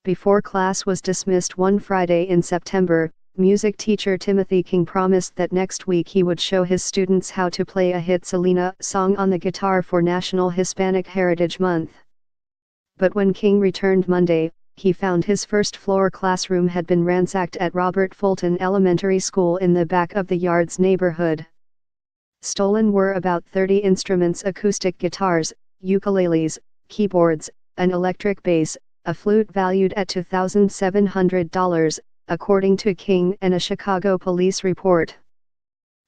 Before class was dismissed one Friday in September, music teacher Timothy King promised that next week he would show his students how to play a hit Selena song on the guitar for National Hispanic Heritage Month. But when King returned Monday, he found his first-floor classroom had been ransacked at Robert Fulton Elementary School in the back of the Yards neighborhood. Stolen were about 30 instruments: acoustic guitars, ukuleles, keyboards, an electric bass, a flute valued at $2,700, according to King and a Chicago police report.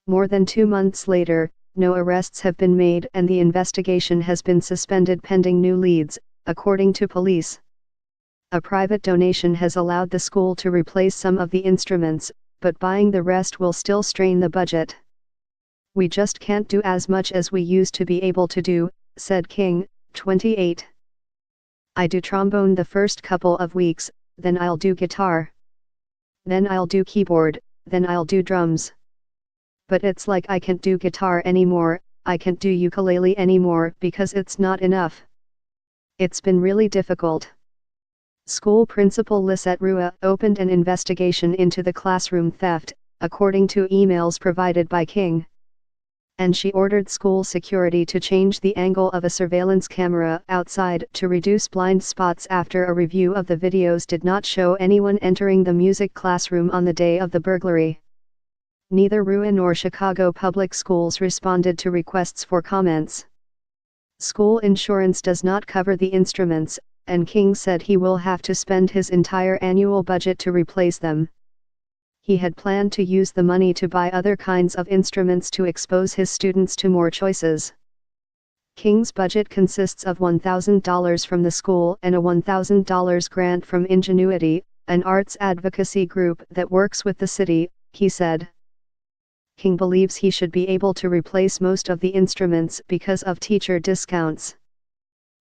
More than 2 months later, no arrests have been made and the investigation has been suspended pending new leads, according to police. A private donation has allowed the school to replace some of the instruments, but buying the rest will still strain the budget. "We just can't do as much as we used to be able to do," said King, 28. "I do trombone the first couple of weeks, then I'll do guitar. Then I'll do keyboard, then I'll do drums. But it's like I can't do guitar anymore, I can't do ukulele anymore because it's not enough. It's been really difficult." School principal Lisette Rua opened an investigation into the classroom theft, according to emails provided by King. And she ordered school security to change the angle of a surveillance camera outside to reduce blind spots after a review of the videos did not show anyone entering the music classroom on the day of the burglary. Neither Rua nor Chicago Public Schools responded to requests for comments. School insurance does not cover the instruments, and King said he will have to spend his entire annual budget to replace them. He had planned to use the money to buy other kinds of instruments to expose his students to more choices. King's budget consists of $1,000 from the school and a $1,000 grant from Ingenuity, an arts advocacy group that works with the city, he said. King believes he should be able to replace most of the instruments because of teacher discounts.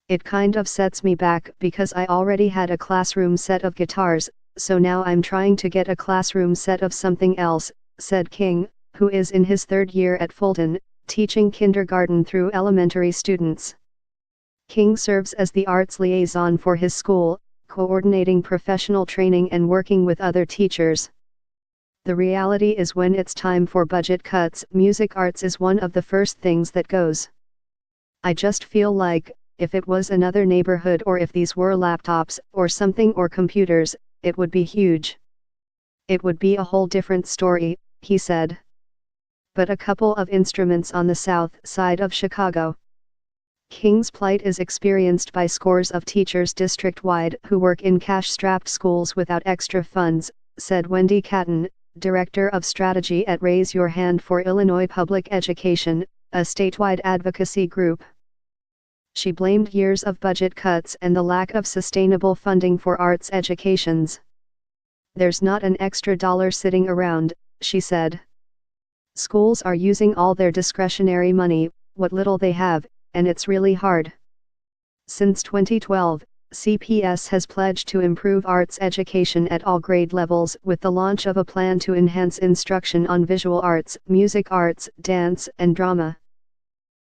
"It kind of sets me back because I already had a classroom set of guitars, so now I'm trying to get a classroom set of something else," said King, who is in his 3rd year at Fulton, teaching kindergarten through elementary students. King serves as the arts liaison for his school, coordinating professional training and working with other teachers. "The reality is when it's time for budget cuts, music arts is one of the first things that goes. I just feel like, if it was another neighborhood or if these were laptops or something or computers, it would be huge. It would be a whole different story," he said. But a couple of instruments on the south side of Chicago. King's plight is experienced by scores of teachers district-wide who work in cash-strapped schools without extra funds, said Wendy Catton, Director of Strategy at Raise Your Hand for Illinois Public Education, a statewide advocacy group. She blamed years of budget cuts and the lack of sustainable funding for arts educations. "There's not an extra dollar sitting around," she said. "Schools are using all their discretionary money, what little they have, and it's really hard." Since 2012, CPS has pledged to improve arts education at all grade levels with the launch of a plan to enhance instruction on visual arts, music arts, dance, and drama.